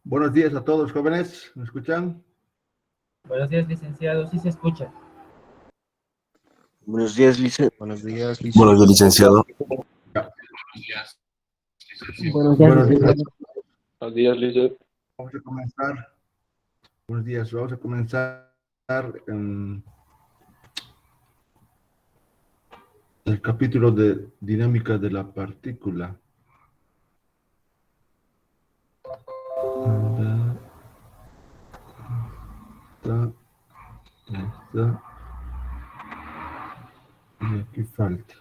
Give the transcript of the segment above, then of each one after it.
Buenos días a todos, jóvenes. ¿Me escuchan? Buenos días, licenciado. Sí se escucha. Buenos días, Lice. Buenos días, Buenos días, licenciado. licenciado. Ya. Buenos días, Buenos días. licenciado. Buenos días, Lizeth. Vamos a comenzar. Buenos días. Vamos a comenzar el capítulo de dinámica de la partícula. Está. Y aquí falta.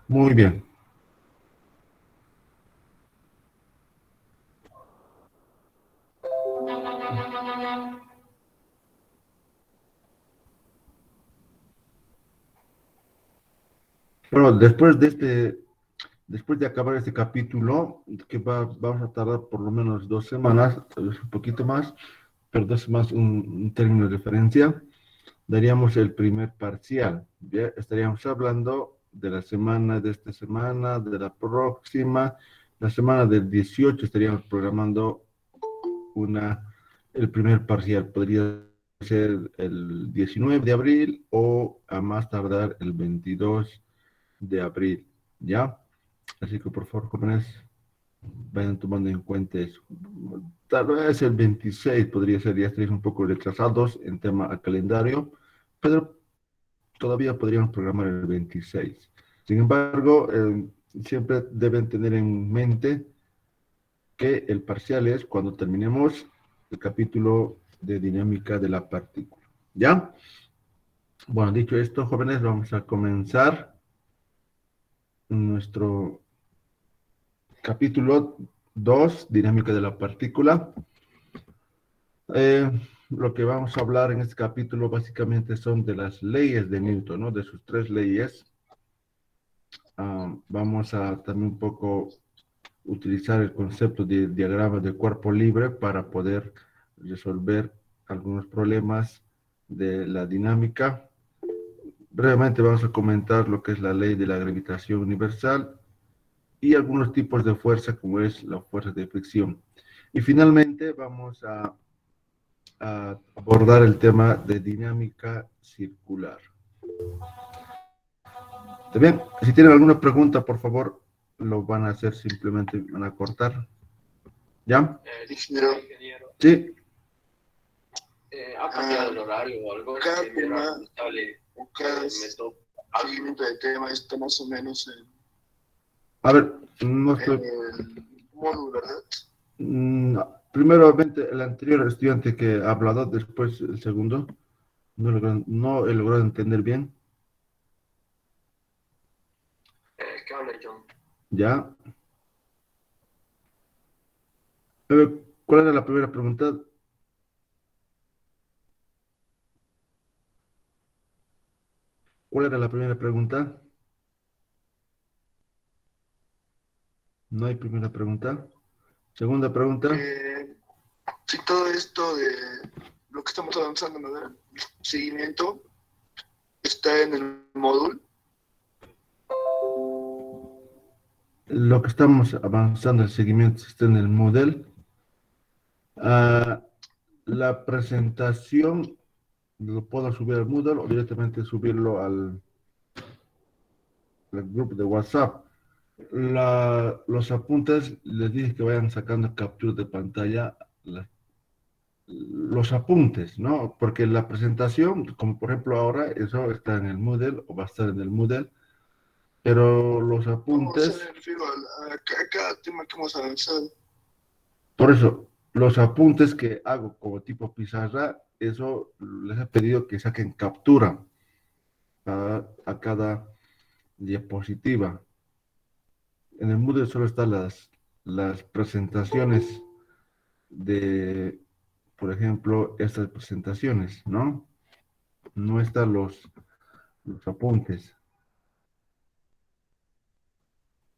Muy bien. Bueno, después de acabar este capítulo, que vamos a tardar por lo menos 2 semanas, tal vez un poquito más, pero 2 semanas un término de referencia, daríamos el primer parcial. ¿Bien? Estaríamos hablando de la semana, de esta semana, de la próxima, la semana del 18 estaríamos programando el primer parcial. Podría ser el 19 de abril o a más tardar el 22 de abril, ¿ya? Así que por favor, jóvenes, vayan tomando en cuenta eso. Tal vez el 26 podría ser, ya estaréis un poco retrasados en tema al calendario, pero todavía podríamos programar el 26. Sin embargo, siempre deben tener en mente que el parcial es cuando terminemos el capítulo de dinámica de la partícula. ¿Ya? Bueno, dicho esto, jóvenes, vamos a comenzar nuestro capítulo 2, dinámica de la partícula. Lo que vamos a hablar en este capítulo básicamente son de las leyes de Newton, ¿no? De sus 3 leyes. Vamos a también un poco utilizar el concepto de diagrama de cuerpo libre para poder resolver algunos problemas de la dinámica. Brevemente vamos a comentar lo que es la ley de la gravitación universal y algunos tipos de fuerza como es la fuerza de fricción. Y finalmente vamos a abordar el tema de dinámica circular. ¿Está bien? Si tienen alguna pregunta, por favor, lo van a hacer, simplemente van a cortar. ¿Ya? Ingeniero, Sí. ¿ha cambiado el horario o algo? Cada Que mi tema, horario estable, cada meto seguimiento de tema está más o menos A ver, no en estoy... el módulo, ¿verdad? Primeramente, el anterior estudiante que ha hablado, después el segundo, no he logrado entender bien. ¿qué habla John? ¿Ya? ¿Cuál era la primera pregunta? ¿Cuál era la primera pregunta? No hay primera pregunta. Segunda pregunta. Que si todo esto de lo que estamos avanzando, ¿no? El seguimiento está en el módulo. Lo que estamos avanzando, el seguimiento está en el Moodle. La presentación lo puedo subir al Moodle o directamente subirlo al grupo de WhatsApp. Los apuntes, les dije que vayan sacando captura de pantalla, los apuntes, ¿no? Porque la presentación, como por ejemplo ahora, eso está en el Moodle o va a estar en el Moodle, pero los No, o sea, apuntes, me refiero a cada tema que hemos avanzado. por eso, los apuntes que hago como tipo pizarra, eso les he pedido que saquen captura a cada diapositiva. En el Moodle solo están las presentaciones de, por ejemplo, estas presentaciones, ¿no? No están los apuntes.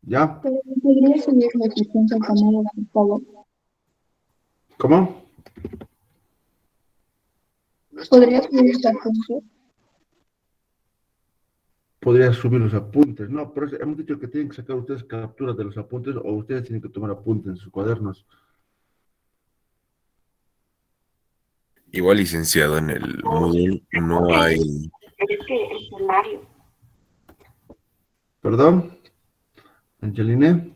¿Ya? Pero podría subir la asistencia al canal por favor. ¿Cómo? ¿Podría subir esta función? podría subir los apuntes. No, pero hemos dicho que tienen que sacar ustedes capturas de los apuntes o ustedes tienen que tomar apuntes en sus cuadernos. Igual, licenciado, en el Moodle no hay, Es que el temario. ¿Perdón? Angeline.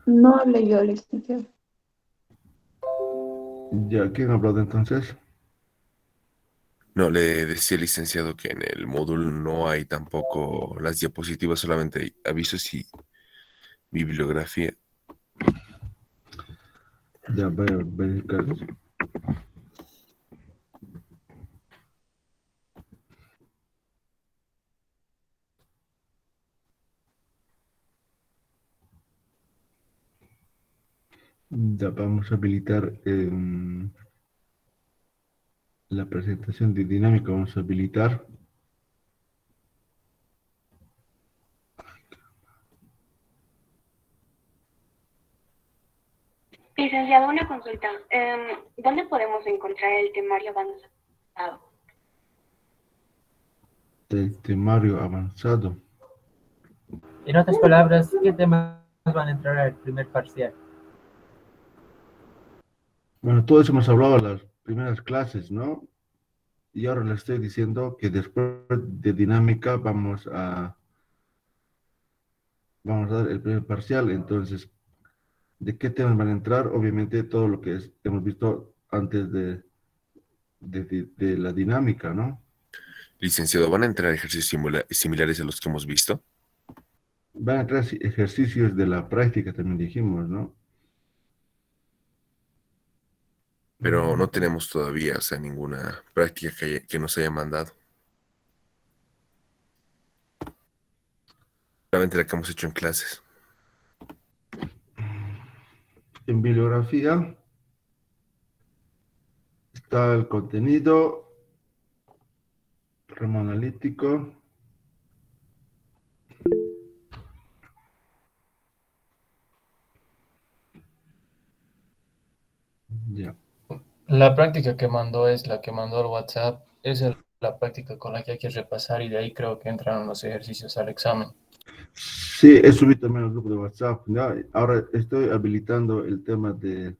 No hablé yo, licenciado. Ya, ¿quién ha hablado entonces? no le decía, licenciado, que en el módulo no hay tampoco las diapositivas, solamente hay avisos y bibliografía. Ya, voy a verificar. Ya vamos a habilitar la presentación de dinámica. Vamos a habilitar. Licenciado, una consulta. ¿Dónde podemos encontrar el temario avanzado? Del temario avanzado. En otras palabras, ¿qué temas van a entrar al primer parcial? Bueno, todo eso hemos hablado en las primeras clases, ¿no? Y ahora le estoy diciendo que después de dinámica vamos a dar el primer parcial. Entonces, ¿de qué temas van a entrar? Obviamente todo lo que hemos visto antes de la dinámica, ¿no? Licenciado, ¿van a entrar ejercicios similares a los que hemos visto? Van a entrar ejercicios de la práctica, también dijimos, ¿no? Pero no tenemos todavía, o sea, ninguna práctica que nos haya mandado. Solamente la que hemos hecho en clases. En bibliografía está el contenido, ramo analítico. Ya. La práctica que mandó es la que mandó al WhatsApp. La práctica con la que hay que repasar y de ahí creo que entran los ejercicios al examen. Sí, he subido también al grupo de WhatsApp, ¿no? Ahora estoy habilitando el tema de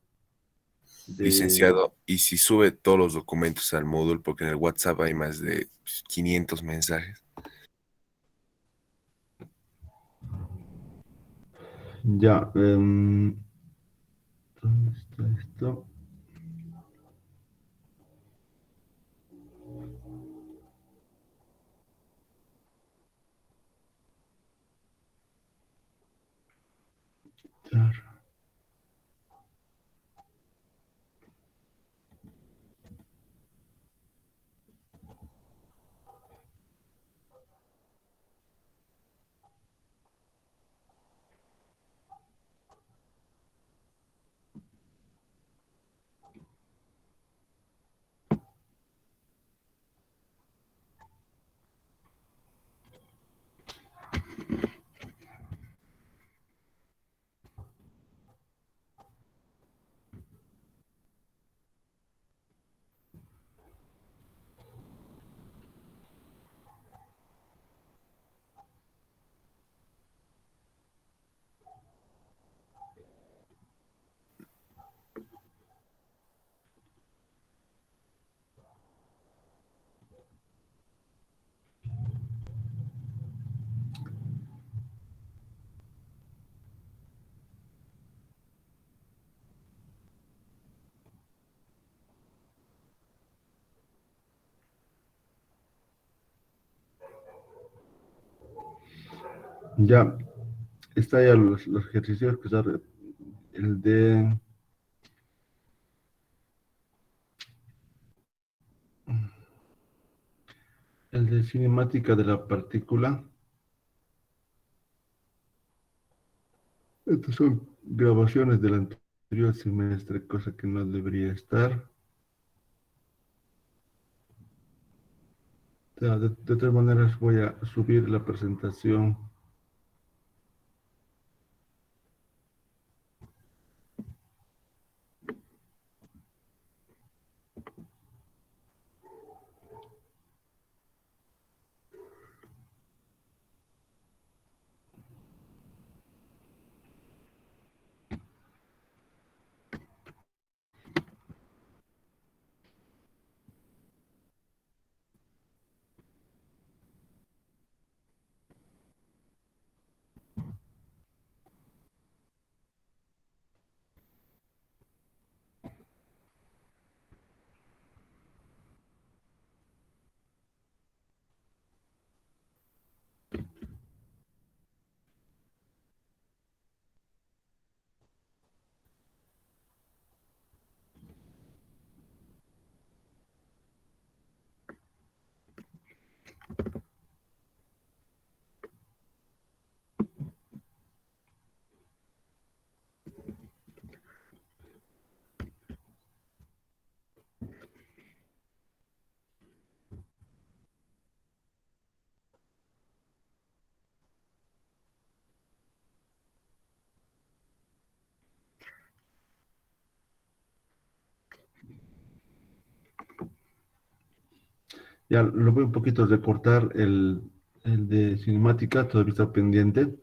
Licenciado, y si sube todos los documentos al módulo, porque en el WhatsApp hay más de 500 mensajes. ya. ¿Dónde está esto? Ya. Ya, está ya los ejercicios que está el de cinemática de la partícula. Estas son grabaciones del anterior semestre, cosa que no debería estar. Ya, de todas maneras voy a subir la presentación. Ya lo voy un poquito a recortar el de cinemática, todavía está pendiente.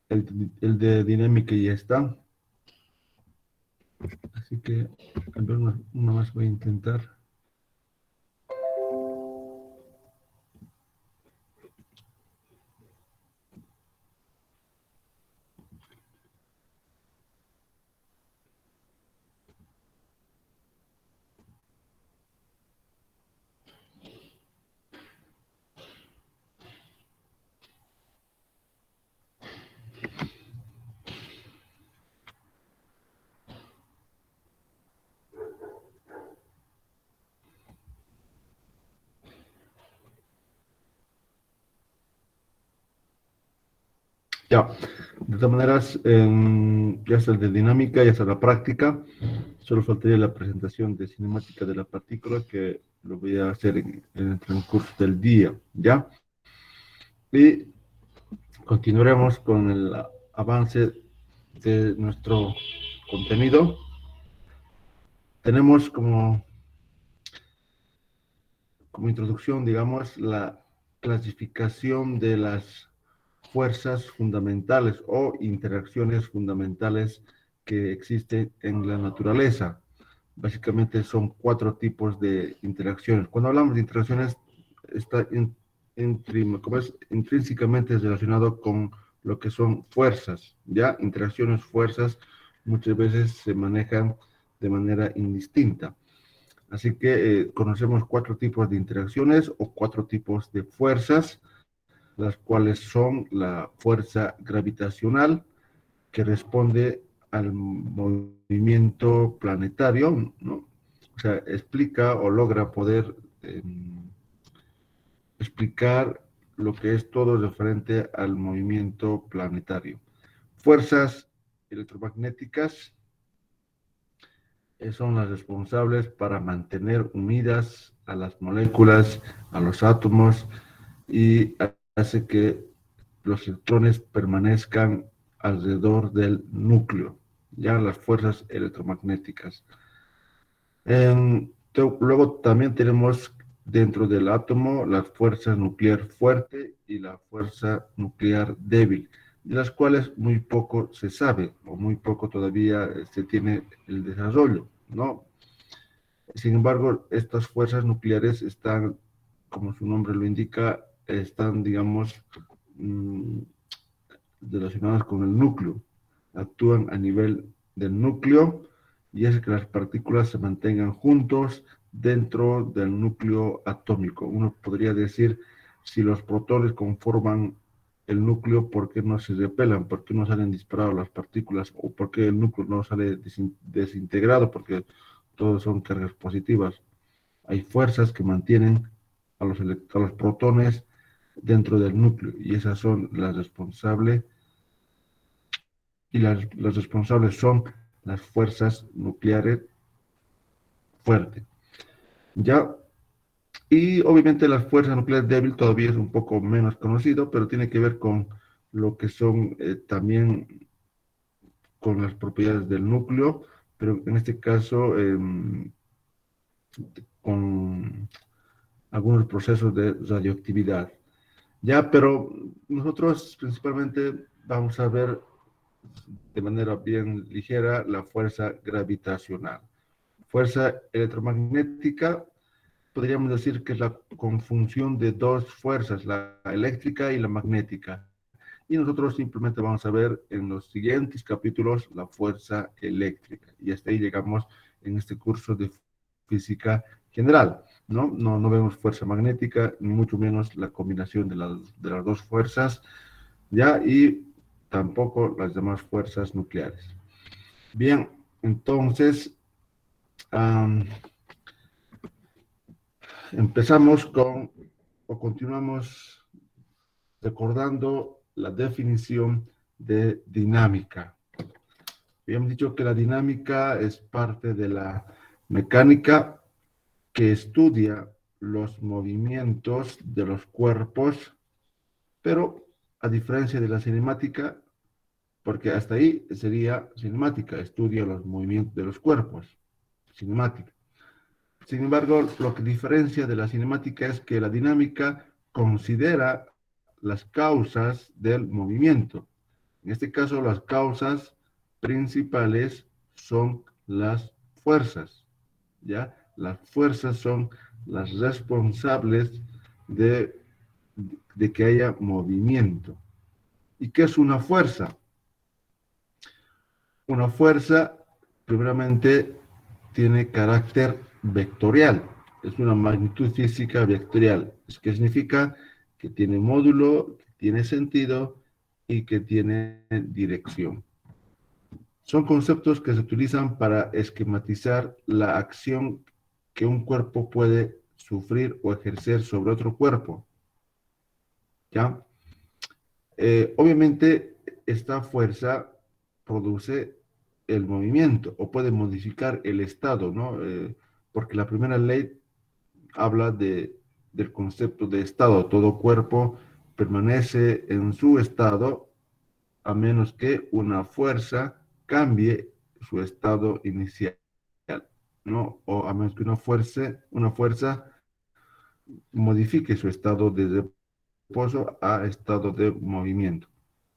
El de dinámica ya está. Así que, a ver, una más voy a intentar. Ya, de todas maneras, ya está el de dinámica, ya está la práctica. Solo faltaría la presentación de cinemática de la partícula, que lo voy a hacer en el transcurso del día, ¿ya? Y continuaremos con el avance de nuestro contenido. Tenemos como introducción, digamos, la clasificación de las fuerzas fundamentales o interacciones fundamentales que existen en la naturaleza. Básicamente son 4 tipos de interacciones. Cuando hablamos de interacciones, está intrínsecamente relacionado con lo que son fuerzas, ¿ya? Interacciones, fuerzas, muchas veces se manejan de manera indistinta. Así que conocemos 4 tipos de interacciones o 4 tipos de fuerzas, las cuales son la fuerza gravitacional, que responde al movimiento planetario, ¿no? O sea, explica o logra poder explicar lo que es todo referente al movimiento planetario. Fuerzas electromagnéticas son las responsables para mantener unidas a las moléculas, a los átomos, y hace que los electrones permanezcan alrededor del núcleo, ya las fuerzas electromagnéticas. Luego también tenemos dentro del átomo la fuerza nuclear fuerte y la fuerza nuclear débil, de las cuales muy poco se sabe o muy poco todavía se tiene el desarrollo, ¿no? Sin embargo, estas fuerzas nucleares están, como su nombre lo indica, están, digamos, relacionadas con el núcleo, actúan a nivel del núcleo y hace que las partículas se mantengan juntos dentro del núcleo atómico. Uno podría decir, si los protones conforman el núcleo, ¿por qué no se repelan? ¿Por qué no salen disparados las partículas? ¿O por qué el núcleo no sale desintegrado? Porque todos son cargas positivas. Hay fuerzas que mantienen a los protones dentro del núcleo y esas son las responsables las responsables son las fuerzas nucleares fuertes. ¿Ya? Y obviamente las fuerzas nucleares débiles todavía es un poco menos conocido, pero tiene que ver con lo que son también con las propiedades del núcleo, pero en este caso con algunos procesos de radioactividad. Ya, pero nosotros principalmente vamos a ver de manera bien ligera la fuerza gravitacional. Fuerza electromagnética, podríamos decir que es la conjunción de 2 fuerzas, la eléctrica y la magnética. Y nosotros simplemente vamos a ver en los siguientes capítulos la fuerza eléctrica. Y hasta ahí llegamos en este curso de física general. No vemos fuerza magnética, ni mucho menos la combinación de las 2 fuerzas, ¿ya? Y tampoco las demás fuerzas nucleares. Bien, entonces empezamos o continuamos recordando la definición de dinámica. Habíamos dicho que la dinámica es parte de la mecánica que estudia los movimientos de los cuerpos, pero a diferencia de la cinemática, porque hasta ahí sería cinemática, estudia los movimientos de los cuerpos, cinemática. Sin embargo, lo que diferencia de la cinemática es que la dinámica considera las causas del movimiento. En este caso, las causas principales son las fuerzas, ¿ya? Las fuerzas son las responsables de que haya movimiento. ¿Y qué es una fuerza? Una fuerza, primeramente, tiene carácter vectorial. Es una magnitud física vectorial. ¿Qué significa? Que tiene módulo, que tiene sentido y que tiene dirección. Son conceptos que se utilizan para esquematizar la acción que un cuerpo puede sufrir o ejercer sobre otro cuerpo. ¿Ya? Obviamente, esta fuerza produce el movimiento o puede modificar el estado, ¿no? Porque la primera ley habla del concepto de estado. Todo cuerpo permanece en su estado a menos que una fuerza cambie su estado inicial, ¿no? O a menos que una fuerza modifique su estado de reposo a estado de movimiento.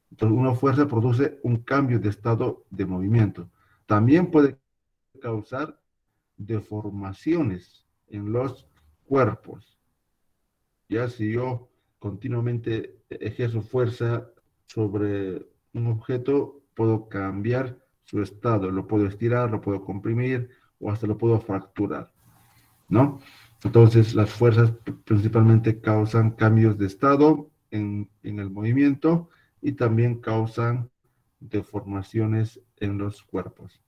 Entonces, una fuerza produce un cambio de estado de movimiento. También puede causar deformaciones en los cuerpos. Ya si yo continuamente ejerzo fuerza sobre un objeto, puedo cambiar su estado, lo puedo estirar, lo puedo comprimir o hasta lo puedo fracturar, ¿no? Entonces, las fuerzas principalmente causan cambios de estado en el movimiento y también causan deformaciones en los cuerpos.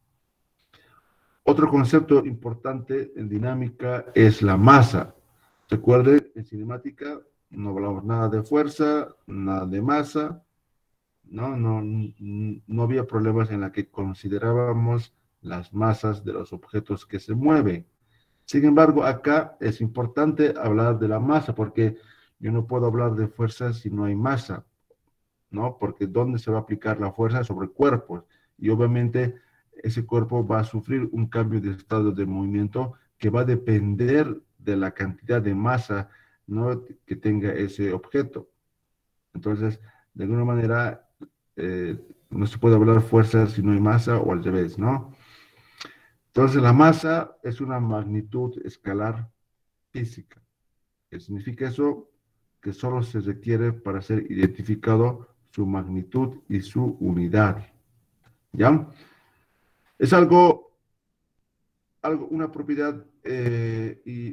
Otro concepto importante en dinámica es la masa. Recuerden, en cinemática no hablamos nada de fuerza, nada de masa, no había problemas en la que considerábamos las masas de los objetos que se mueven. Sin embargo, acá es importante hablar de la masa, porque yo no puedo hablar de fuerza si no hay masa, ¿no? Porque ¿dónde se va a aplicar la fuerza? Sobre cuerpos. Y obviamente ese cuerpo va a sufrir un cambio de estado de movimiento que va a depender de la cantidad de masa, ¿no?, que tenga ese objeto. Entonces, de alguna manera, no se puede hablar fuerza si no hay masa o al revés, ¿no? Entonces, la masa es una magnitud escalar física. ¿Qué significa eso? Que solo se requiere para ser identificado su magnitud y su unidad. ¿Ya? Es una propiedad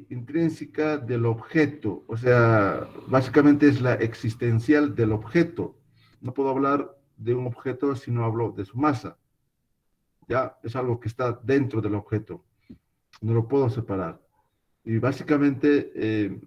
intrínseca del objeto. O sea, básicamente es la existencial del objeto. No puedo hablar de un objeto si no hablo de su masa. ¿Ya? Es algo que está dentro del objeto. No lo puedo separar. Y básicamente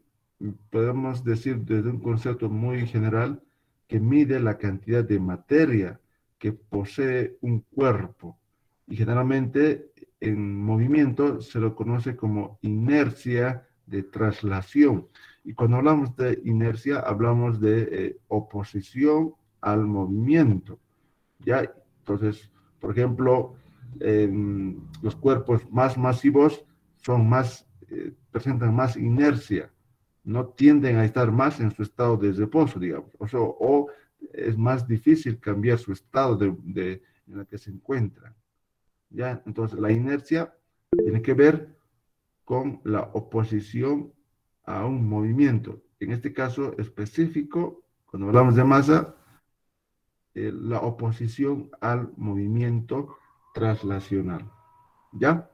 podemos decir desde un concepto muy general que mide la cantidad de materia que posee un cuerpo. Y generalmente en movimiento se lo conoce como inercia de traslación. Y cuando hablamos de inercia, hablamos de oposición al movimiento. ¿Ya? Entonces, por ejemplo, los cuerpos más masivos son presentan más inercia, no tienden a estar más en su estado de reposo, digamos, o es más difícil cambiar su estado en el que se encuentran. ¿Ya? Entonces, la inercia tiene que ver con la oposición a un movimiento. En este caso específico, cuando hablamos de masa, la oposición al movimiento traslacional. ¿Ya?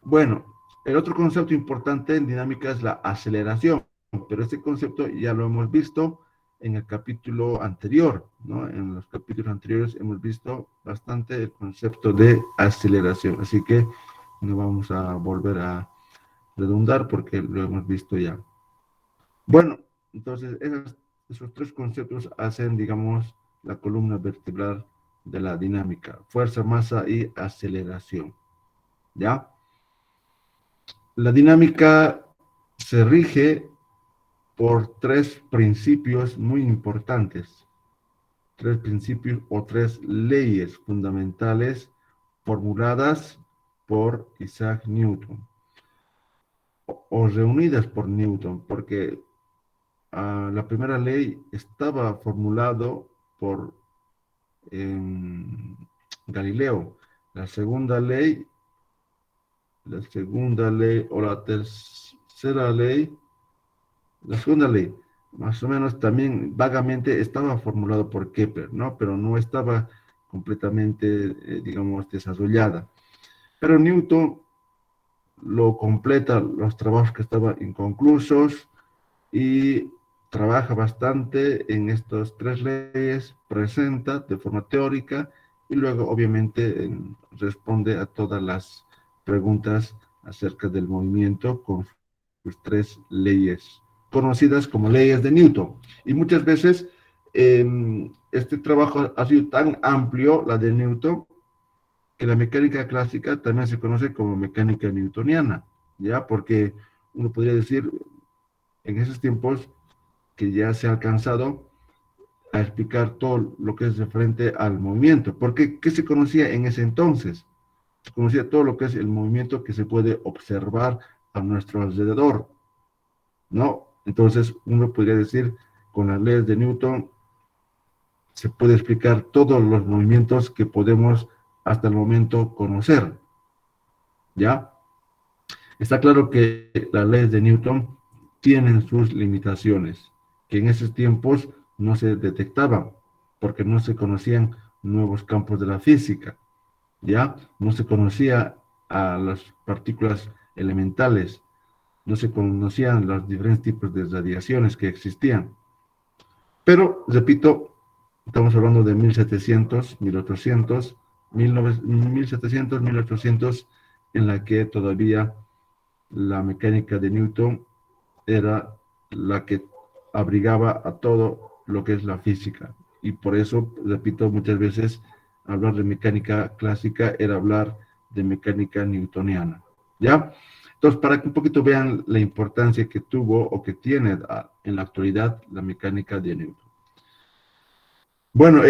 Bueno, el otro concepto importante en dinámica es la aceleración, pero este concepto ya lo hemos visto en el capítulo anterior, ¿no? En los capítulos anteriores hemos visto bastante el concepto de aceleración, así que no vamos a volver a redundar porque lo hemos visto ya. Bueno, entonces esos tres conceptos hacen, digamos, la columna vertebral de la dinámica: fuerza, masa y aceleración. ¿Ya? La dinámica se rige por tres principios muy importantes, tres principios o tres leyes fundamentales formuladas por Isaac Newton. o reunidas por Newton, porque la primera ley estaba formulado por Galileo. La segunda ley o la tercera ley, la segunda ley, más o menos también vagamente estaba formulado por Kepler, ¿no? Pero no estaba completamente, digamos, desarrollada. Pero Newton lo completa los trabajos que estaban inconclusos y trabaja bastante en estas tres leyes, presenta de forma teórica y luego obviamente responde a todas las preguntas acerca del movimiento con sus tres leyes, conocidas como leyes de Newton. Y muchas veces este trabajo ha sido tan amplio, la de Newton, que la mecánica clásica también se conoce como mecánica newtoniana, ¿ya? Porque uno podría decir en esos tiempos que ya se ha alcanzado a explicar todo lo que es referente al movimiento. Porque, ¿qué se conocía en ese entonces? Se conocía todo lo que es el movimiento que se puede observar a nuestro alrededor, ¿no? Entonces, uno podría decir, con las leyes de Newton, se puede explicar todos los movimientos que podemos hasta el momento conocer, ¿ya? Está claro que las leyes de Newton tienen sus limitaciones, que en esos tiempos no se detectaban, porque no se conocían nuevos campos de la física, ¿ya? No se conocía a las partículas elementales, no se conocían los diferentes tipos de radiaciones que existían. Pero, repito, estamos hablando de 1700, 1800, 1700, 1800, en la que todavía la mecánica de Newton era la que abrigaba a todo lo que es la física. Y por eso, repito, muchas veces hablar de mecánica clásica era hablar de mecánica newtoniana. ¿Ya? Entonces, para que un poquito vean la importancia que tuvo o que tiene en la actualidad la mecánica de Newton. Bueno,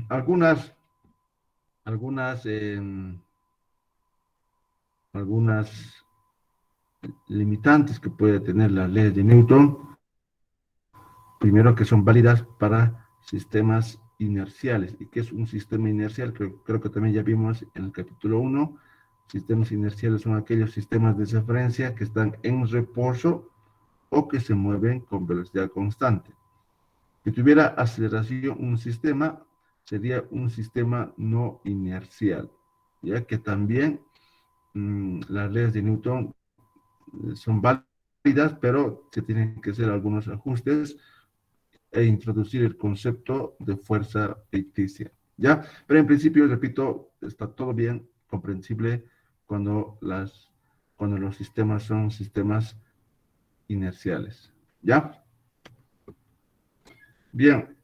algunas limitantes que puede tener las leyes de Newton. Primero, que son válidas para sistemas inerciales. ¿Y qué es un sistema inercial? Creo que también ya vimos en el capítulo 1. Sistemas inerciales son aquellos sistemas de referencia que están en reposo o que se mueven con velocidad constante. Si tuviera aceleración un sistema, sería un sistema no inercial, ya que también las leyes de Newton son válidas, pero se tienen que hacer algunos ajustes e introducir el concepto de fuerza ficticia, ¿ya? Pero en principio, repito, está todo bien comprensible cuando los sistemas son sistemas inerciales, ¿ya? Bien,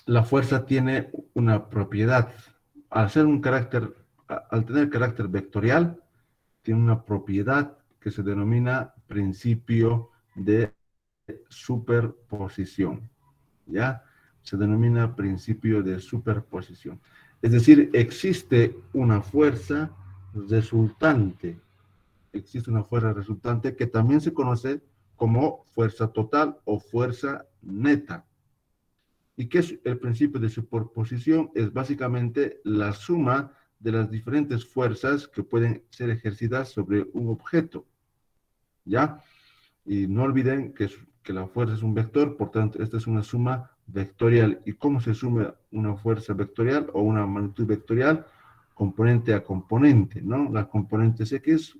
la fuerza tiene una propiedad. Al tener carácter vectorial, tiene una propiedad que se denomina principio de superposición, ¿ya? Se denomina principio de superposición. Es decir, existe una fuerza resultante que también se conoce como fuerza total o fuerza neta. ¿Y qué es el principio de superposición? Es básicamente la suma de las diferentes fuerzas que pueden ser ejercidas sobre un objeto, ¿ya? Y no olviden que la fuerza es un vector, por tanto, esta es una suma vectorial. ¿Y cómo se suma una fuerza vectorial o una magnitud vectorial? Componente a componente, ¿no? Las componentes X,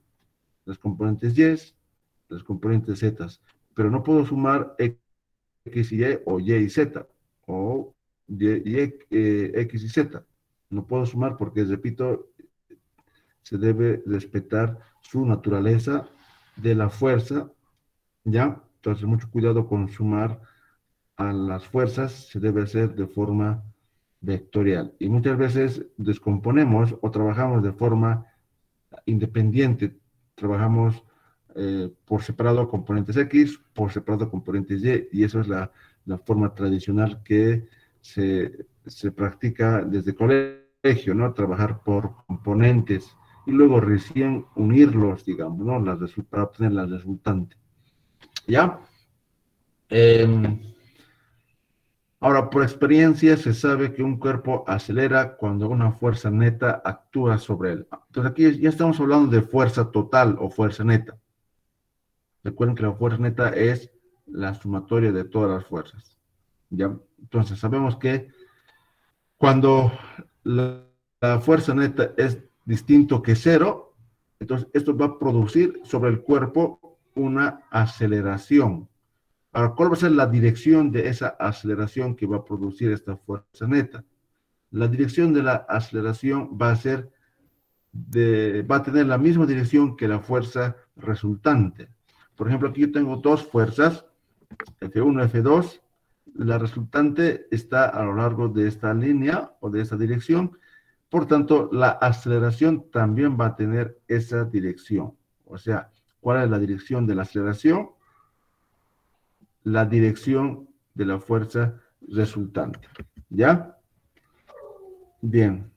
las componentes Y, las componentes Z. Pero no puedo sumar X y Y o Y y Z, o X y Z. No puedo sumar porque, repito, se debe respetar su naturaleza de la fuerza, ¿ya? Entonces, mucho cuidado con sumar a las fuerzas, se debe hacer de forma vectorial. Y muchas veces descomponemos o trabajamos de forma independiente. Trabajamos por separado componentes X, por separado componentes Y, y eso es la forma tradicional que se practica desde colegio, ¿no? Trabajar por componentes y luego recién unirlos, digamos, ¿no? Para obtener la resultante. ¿Ya? Ahora, por experiencia se sabe que un cuerpo acelera cuando una fuerza neta actúa sobre él. Entonces aquí ya estamos hablando de fuerza total o fuerza neta. Recuerden que la fuerza neta es la sumatoria de todas las fuerzas. ¿Ya? Entonces sabemos que cuando la fuerza neta es distinto que cero, entonces esto va a producir sobre el cuerpo una aceleración. Ahora, ¿cuál va a ser la dirección de esa aceleración que va a producir esta fuerza neta? La dirección de la aceleración va a tener la misma dirección que la fuerza resultante. Por ejemplo, aquí yo tengo dos fuerzas, F1 y F2. La resultante está a lo largo de esta línea o de esta dirección. Por tanto, la aceleración también va a tener esa dirección. O sea, ¿cuál es la dirección de la aceleración? La dirección de la fuerza resultante. ¿Ya? Bien.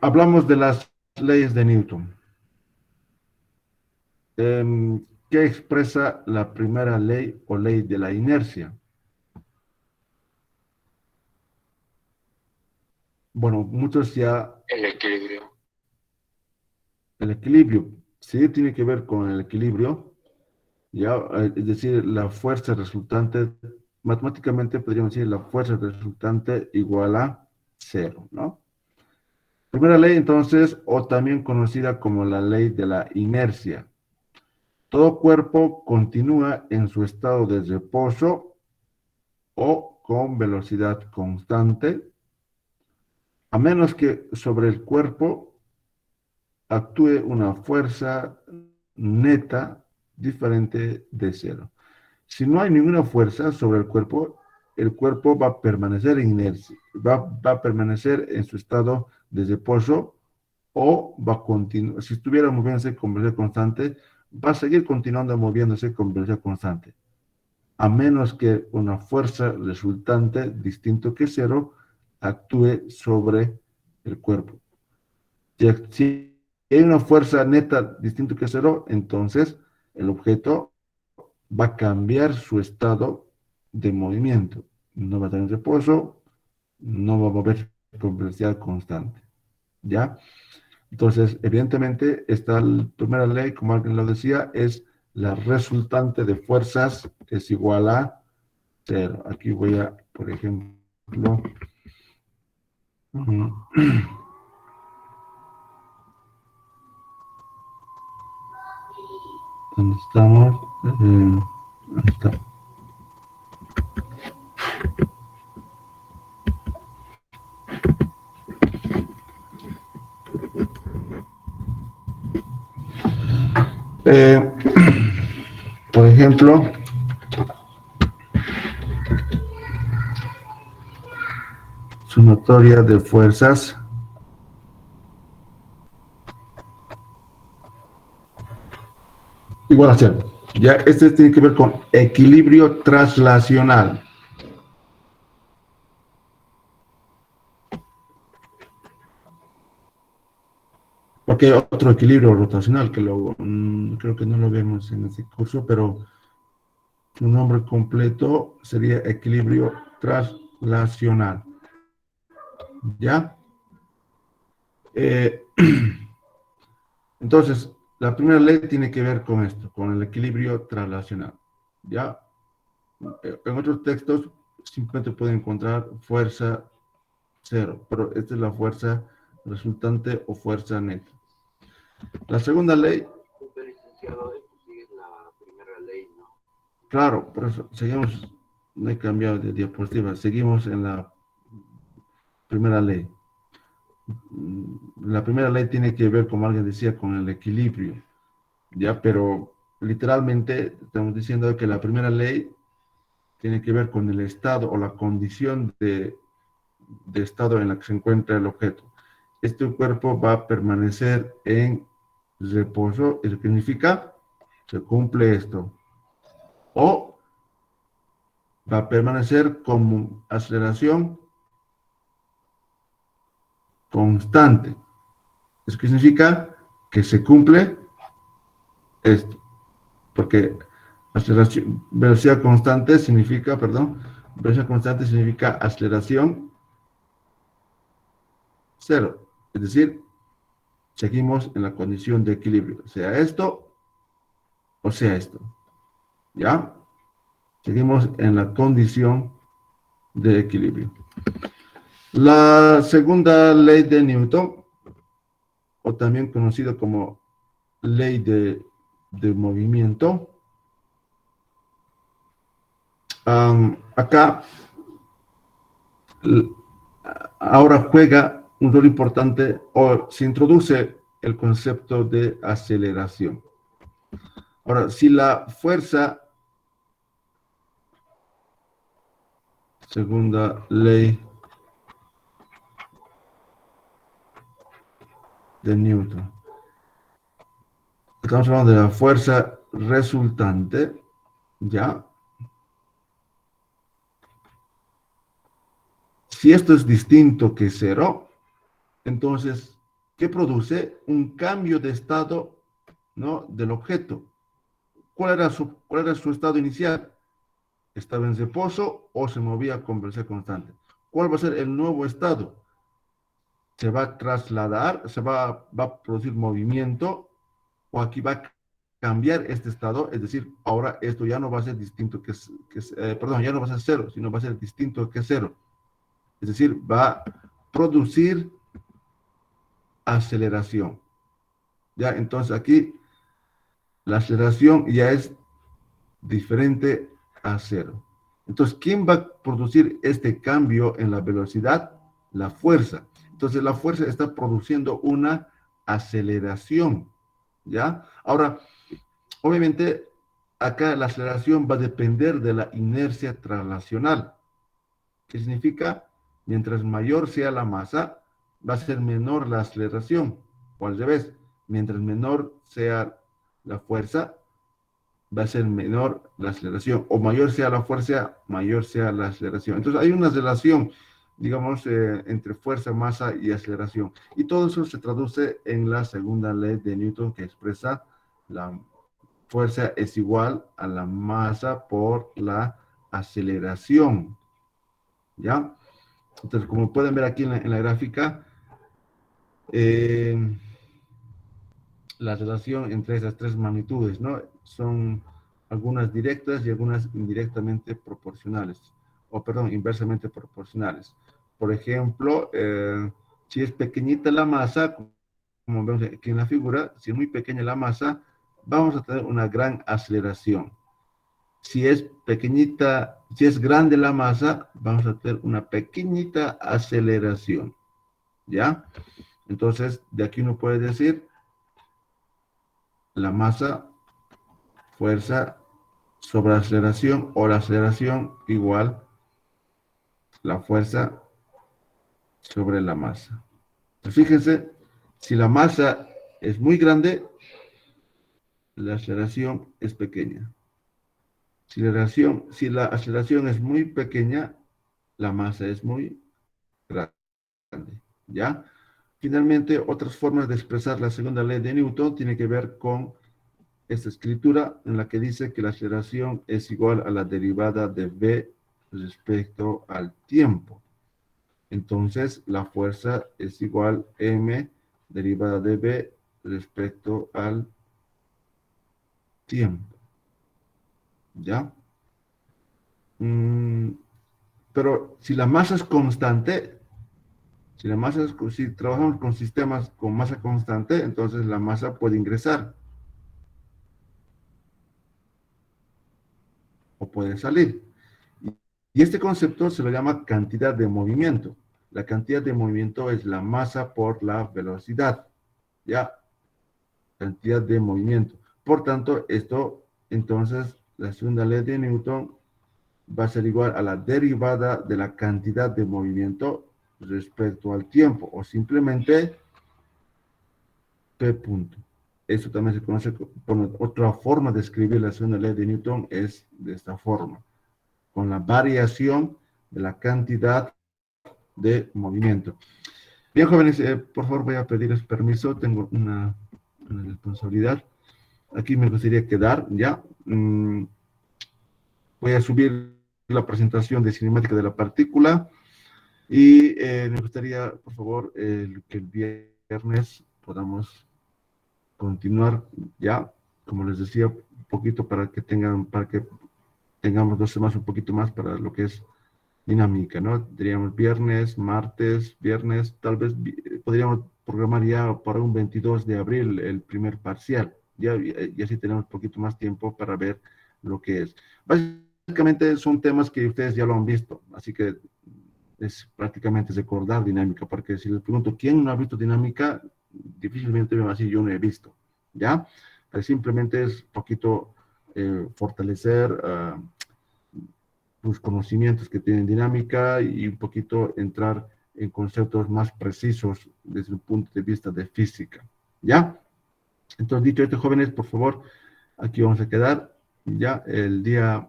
Hablamos de las leyes de Newton. ¿Qué expresa la primera ley o ley de la inercia? Bueno, muchos ya... El equilibrio. El equilibrio, sí, tiene que ver con el equilibrio. Ya, es decir, la fuerza resultante, matemáticamente podríamos decir la fuerza resultante igual a cero, ¿no? Primera ley, entonces, o también conocida como la ley de la inercia. Todo cuerpo continúa en su estado de reposo o con velocidad constante, a menos que sobre el cuerpo actúe una fuerza neta diferente de cero. Si no hay ninguna fuerza sobre el cuerpo va a permanecer en inercia, va a permanecer en su estado de reposo o va a continuar, si estuviera moviéndose con velocidad constante, va a seguir continuando moviéndose con velocidad constante, a menos que una fuerza resultante distinto que cero actúe sobre el cuerpo. Si hay una fuerza neta distinto que cero, entonces el objeto va a cambiar su estado de movimiento. No va a estar en reposo, no va a mover con velocidad constante. ¿Ya? Entonces, evidentemente, esta primera ley, como alguien lo decía, es la resultante de fuerzas es igual a cero. Aquí voy a, por ejemplo, ¿dónde estamos? Ahí está. Por ejemplo, sumatoria de fuerzas igual a cero. Ya, este tiene que ver con equilibrio traslacional. Porque hay otro equilibrio rotacional que creo que no lo vemos en este curso, pero su nombre completo sería equilibrio traslacional. ¿Ya? Entonces, la primera ley tiene que ver con esto, con el equilibrio traslacional. ¿Ya? En otros textos simplemente pueden encontrar fuerza cero, pero esta es la fuerza resultante o fuerza neta. La segunda ley... Licenciado, esto sí es la primera ley, ¿no? Claro, por eso seguimos, no he cambiado de diapositiva, seguimos en la primera ley. La primera ley tiene que ver, como alguien decía, con el equilibrio, ¿ya? Pero literalmente estamos diciendo que la primera ley tiene que ver con el estado o la condición de estado en la que se encuentra el objeto. Este cuerpo va a permanecer en reposo, eso significa, se cumple esto. O va a permanecer como aceleración constante. ¿Eso qué significa? Que se cumple esto. Porque velocidad constante significa, velocidad constante significa aceleración cero. Es decir, seguimos en la condición de equilibrio, sea esto o sea esto. ¿Ya? Seguimos en la condición de equilibrio. La segunda ley de Newton, o también conocido como ley de movimiento, acá ahora juega un rol importante o se introduce el concepto de aceleración. Ahora, si la fuerza, segunda ley de Newton, estamos hablando de la fuerza resultante, ¿ya? Si esto es distinto que cero, entonces, ¿qué produce? Un cambio de estado, ¿no?, del objeto. ¿Cuál era su estado inicial? ¿Estaba en reposo o se movía con velocidad constante? ¿Cuál va a ser el nuevo estado? ¿Se va a trasladar? ¿Va a producir movimiento? ¿O aquí va a cambiar este estado? Es decir, ahora esto ya no va a ser distinto ya no va a ser cero, sino va a ser distinto que cero. Es decir, va a producir aceleración. Ya, entonces aquí la aceleración ya es diferente a cero. Entonces, ¿quién va a producir este cambio en la velocidad? La fuerza. Entonces, la fuerza está produciendo una aceleración, ¿ya? Ahora, obviamente, acá la aceleración va a depender de la inercia traslacional. ¿Qué significa? Mientras mayor sea la masa, va a ser menor la aceleración. O al revés, mientras menor sea la fuerza, va a ser menor la aceleración. O mayor sea la fuerza, mayor sea la aceleración. Entonces hay una relación, digamos, entre fuerza, masa y aceleración. Y todo eso se traduce en la segunda ley de Newton, que expresa la fuerza es igual a la masa por la aceleración. ¿Ya? Entonces, como pueden ver aquí en la gráfica, la relación entre esas tres magnitudes, ¿no? Son algunas directas y algunas indirectamente proporcionales, inversamente proporcionales. Por ejemplo, si es pequeñita la masa, como vemos aquí en la figura, si es muy pequeña la masa, vamos a tener una gran aceleración. Si es pequeñita, si es grande la masa, vamos a tener una pequeñita aceleración, ¿ya? Entonces, de aquí uno puede decir la masa, fuerza sobre aceleración, o la aceleración igual la fuerza sobre la masa. Entonces, fíjense, si la masa es muy grande, la aceleración es pequeña. Si la aceleración es muy pequeña, la masa es muy grande, ¿ya? Finalmente, otras formas de expresar la segunda ley de Newton tiene que ver con esta escritura en la que dice que la aceleración es igual a la derivada de v respecto al tiempo. Entonces, la fuerza es igual a m derivada de v respecto al tiempo. ¿Ya? Pero si la masa es constante, si trabajamos con sistemas con masa constante, entonces la masa puede ingresar o puede salir. Y este concepto se lo llama cantidad de movimiento. La cantidad de movimiento es la masa por la velocidad. ¿Ya? Cantidad de movimiento. Por tanto, entonces, la segunda ley de Newton va a ser igual a la derivada de la cantidad de movimiento respecto al tiempo, o simplemente P punto. Eso también se conoce por otra forma de escribir la segunda ley de Newton, es de esta forma, con la variación de la cantidad de movimiento. Bien, jóvenes, por favor voy a pedirles permiso, tengo una responsabilidad. Aquí me gustaría quedar, ¿ya? Voy a subir la presentación de cinemática de la partícula y me gustaría, por favor, que el viernes podamos continuar, ya, como les decía, un poquito para que tengamos 2 semanas un poquito más para lo que es dinámica, ¿no? Diríamos viernes, martes, viernes, tal vez podríamos programar ya para un 22 de abril el primer parcial, ya, y así tenemos un poquito más tiempo para ver lo que es. Básicamente son temas que ustedes ya lo han visto, así que es prácticamente recordar dinámica, porque si les pregunto, ¿quién no ha visto dinámica? Difícilmente me va a decir, yo no he visto, ¿ya? Pero simplemente es un poquito fortalecer los conocimientos que tienen dinámica y un poquito entrar en conceptos más precisos desde el punto de vista de física, ¿ya? Entonces, dicho esto, jóvenes, por favor, aquí vamos a quedar, ya el día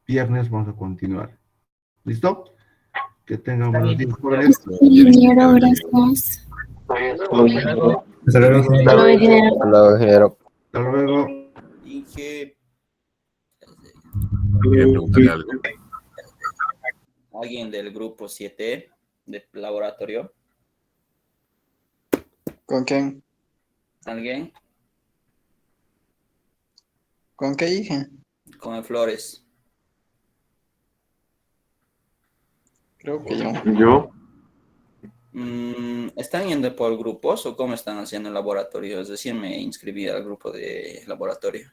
viernes vamos a continuar. ¿Listo? Que tengan buenos días, jóvenes. Ingeniero, gracias. Hasta luego. Hasta luego, ingeniero. Hasta luego. Inge, Quería preguntarle algo. alguien del grupo 7 del laboratorio. ¿Con quién? ¿Alguien? ¿Con qué hija? Con el Flores. Creo que yo. ¿Yo? ¿Están yendo por grupos o cómo están haciendo el laboratorio? Es decir, me inscribí al grupo de laboratorio.